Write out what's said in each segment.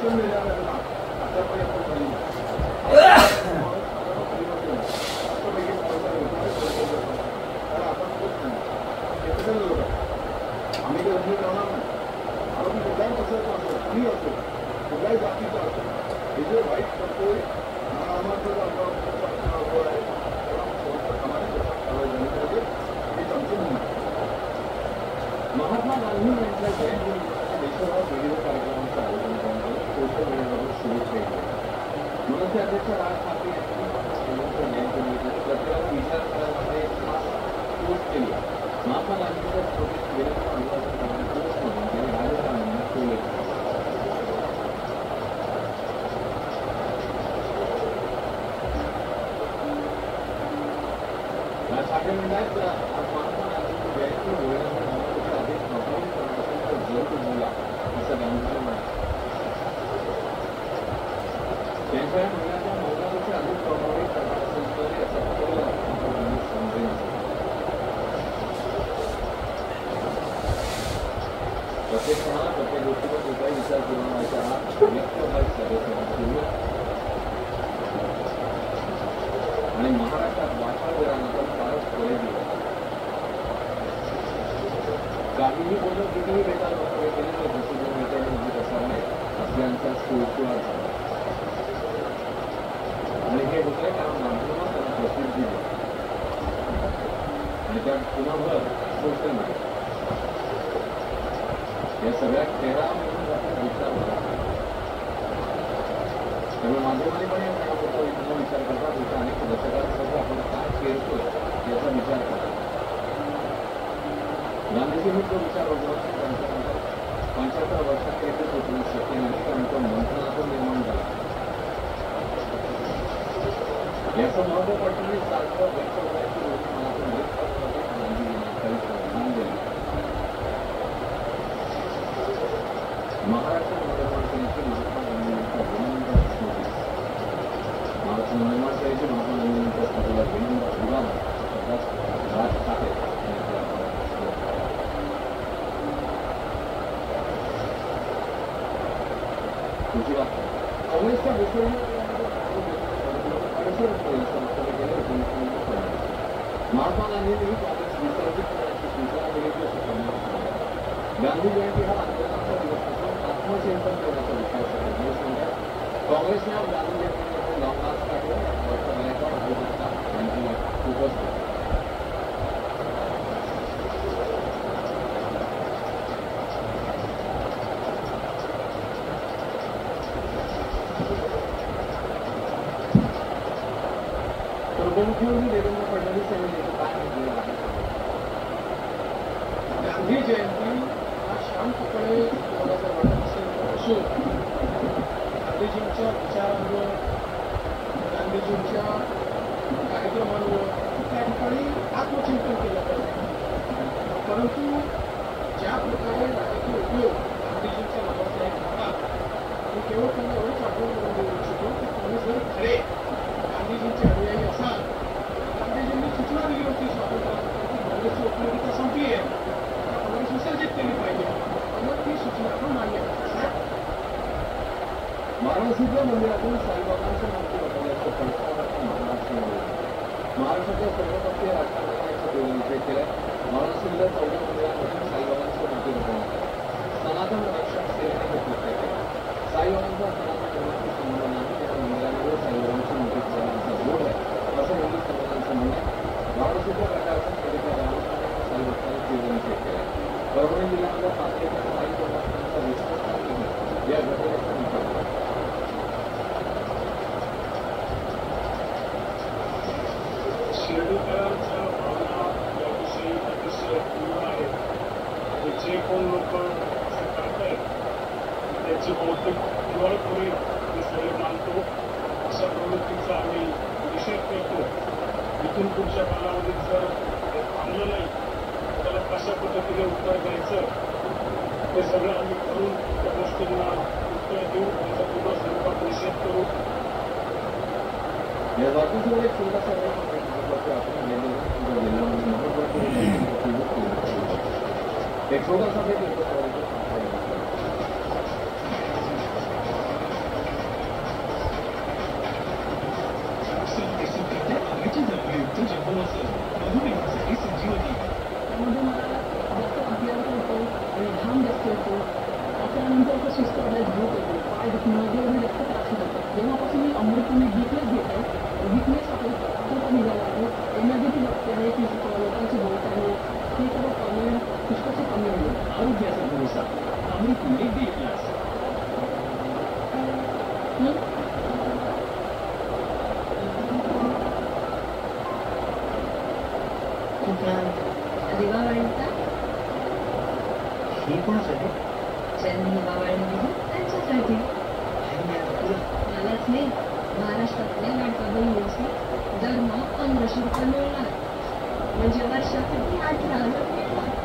शिक्षण देण्याला आतापर्यंत झाली आम्ही ते रद्द करणार नाही. आरोपी कुठल्याही पक्षाचा असो, कुणी असो, कुठल्याही जातीचा असो, हे जे वाईट करतोय महात्मा गांधी यांच्या जयंतीनिमित्त देशभरात विविध कार्यक्रमांचं आयोजन करण्यात सोशल मीडियावर शुभेच्छा दिल्या. मनसे अध्यक्ष राज ठाकरे यांनी जयंतीनिमित्त प्रत्येकाला विचार करण्यामध्ये पोस्ट केली. महात्मा गांधींच्या स्मृतीत विनम्र अभिवादन करणाऱ्या पोस्टमधून त्यांनी राजकारण्यांना टोले. राज ठाकरे म्हणतात आज महात्मा गांधींची जयंती होण्याच्या अधिक प्रभावी करण्याचा जरूर बोला असं गांधींनी म्हणाले. त्यांच्या म्हणण्याच्या मौलापेक्षा अधिक प्रभावी करणारा संस्कृती असा पहिला गांधी समजेल. प्रत्येक क्षणाला प्रत्येक गोष्टीवर उपाय विचार करून व्हायचा व्यक्तिवाद सदस्य आणि महाराष्ट्रात वाटाळवीरांना पण फारच पुढे दिलं. काहीही बोलून कितीही बेकार वक्तव्य केले तर दुसरी नेत्याने माहीत असावे असल्यांचा सुळसुळा झाला. आणि हे होते कारण माध्यमात त्यांना प्रसिद्धी दिली आणि त्यात पुन्हा सोशल मीडिया या सगळ्या खेळा म्हणून आपण विचार करतो. त्यामुळे माध्यमाने पण या विचार करतात होता अनेक दशकांसह आपण काय केलतोय याचा विचार करतो. गांधीजींनी तो विचार उगवला. त्यांच्यानंतर 75 वर्षात ते पोचणं शक्य नाही कारण तो मंथनातून निर्माण झाला. याचं महत्व पटणे सारखं व्यक्त होण्याची गोष्ट मनातून व्यक्त करत गांधीजींना खरी श्रद्धांजली दिली. महाराष्ट्र नवनिर्माण सेनेची महात्मा गांधींच्या विनम्र स्मृती. महाराष्ट्र नवनिर्माण सेनेची महात्मा गांधींच्या स्मृतीला विनम्र अभिवादन राज ठाकरे काँग्रेसच्या महात्मा गांधींनी काँग्रेस विसर्जित करण्याची सूचना दिली की असं करण्यात आलं. गांधी जयंती हा आंदोलनाचा दिवस असून आत्मचिंतन करण्याचा विषय असतो. काँग्रेसने आज गांधी जयंतीमध्ये लॉंग मार्च काढले. डॉक्टर गायकवाड अभिवक्ता यांची उपस्थित. मुख्यमंत्री देवेंद्र फडणवीस यांनी त्याचं काय म्हटलेलं आहे. गांधी जयंती हा शांतपणे कोणाला जर वाटत असेल तर असून गांधीजींच्या विचारांवर गांधीजींच्या कार्यक्रमांवर त्या ठिकाणी आत्मचिंतन केलं पाहिजे. परंतु ज्या प्रकारे राजकीय उपयोग गांधीजींच्या नावाचे आहेत करतात आणि केवळ त्यांना एवढंच आठवण करून देऊ इच्छितो की तुम्ही जर खरे गांधीजींचे अनुयायी असाल, गांधीजींनी सूचना दिली होती स्वातंत्र्यासाठी काँग्रेसची उपयोगिता संपली आहे, काँग्रेस विसर्जित केली पाहिजे. मग ती सूचना आपण मान्य करतो. वाराणसीच्या मंदिरातून साईबाबांच्या मूर्ती बसवल्याचं पडसाद महाराष्ट्राच्या सर्वपक्षीय राजकारणाचा विषय केला. वाराणसीतल्या 14 मंदिरांमधून साईबाबांची मूर्ती बसवण्यात आली. सनातन रक्षण सेनेने घेतलं पाहिजे. साईबाबांचा सनातन धर्माशी संबंध नाही, त्या मंदिरांवर साईबाबांची मूर्ती बसवण्याचा बोर्ड आहे असं हिंदू समाजाचं म्हणणं आहे. वाराणसीच्या प्रशासन समितीच्या ग्रामस्थांनी साईभक्तांनी तीव्र निषेध केला. परभणी जिल्ह्यामध्ये पाथरीच्या साई प्रशासनाचा विश्वास या घटनेचा निषेध केला. शिर्डीकरांच्या भावना याविषयी अतिशय तीव्र आहेत आणि जे कोण लोक असं करतायत त्याची बहुतेक दिवाळी होईल हे सगळे मानतो. अशा प्रवृत्तीचा आम्ही निषेध करतो. इथून पुढच्या कालावधीत जर हे थांबलं नाही त्याला कशा पद्धतीने उत्तर द्यायचं ते सगळं आम्ही करून त्या गोष्टींना उत्तर देऊ, त्याचा पूर्ण स्वरूपात निषेध करू. या बाजूचं एक छोटासा आपण जिल्ह्यामध्ये महत्वाची एक छोटासा तुम्ही D क्लास. दिवाळीचा ही कोणासाठी? ज्यांनी दिवाळी दिली त्यांच्यासाठी. मलाच नाही, महाराष्ट्रातल्या लाडका बहिणींची दरमहा 1500 रुपये मिळणार, म्हणजे वर्षासाठी 18,000 मिळणार.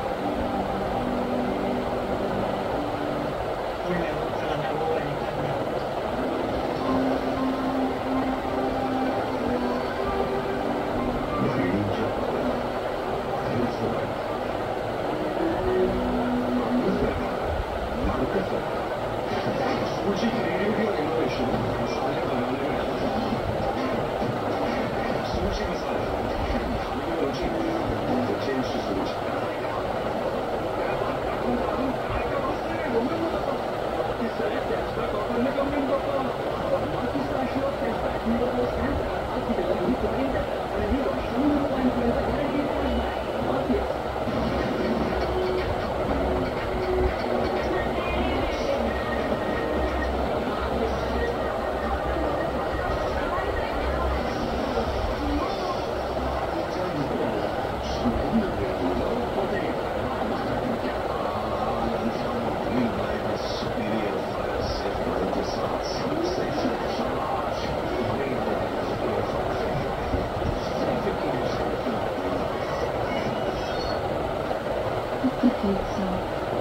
Switching creativity or innovation, मसाले बनाने में आता है. सूची मसाला, खाने में रुचि, तो change to सूची.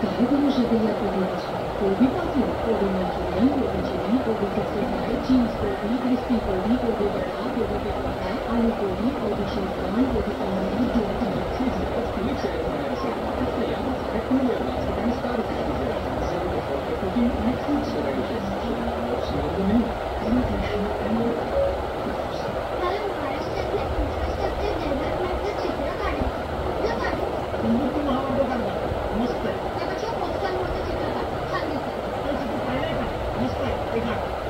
काही करू शकेल या कोबीपासून. कोबीपासून कोबी मंचुरियन, कोबी चिली, कोबी 65, चीज कोबी, क्रिस्पी कोबी, कोबी बडा, कोबी टिक्का, आलू कोबी, कोबी शेजवान, कोबी पनीर, जो तुम्ही चीज असतील मला महाराष्ट्रातल्या इन्फ्रास्ट्रक्चर डेव्हलपमेंटचं चित्र काढायचं. कुठलं काढू? हिंदुत्व महामार्ग काढला. मस्त आहे. त्यापेक्षा पोस्टांवरचं चित्र काढ. छान दिसतं. तर तिथे पाहिलंय का? मस्त आहे. ते काढ.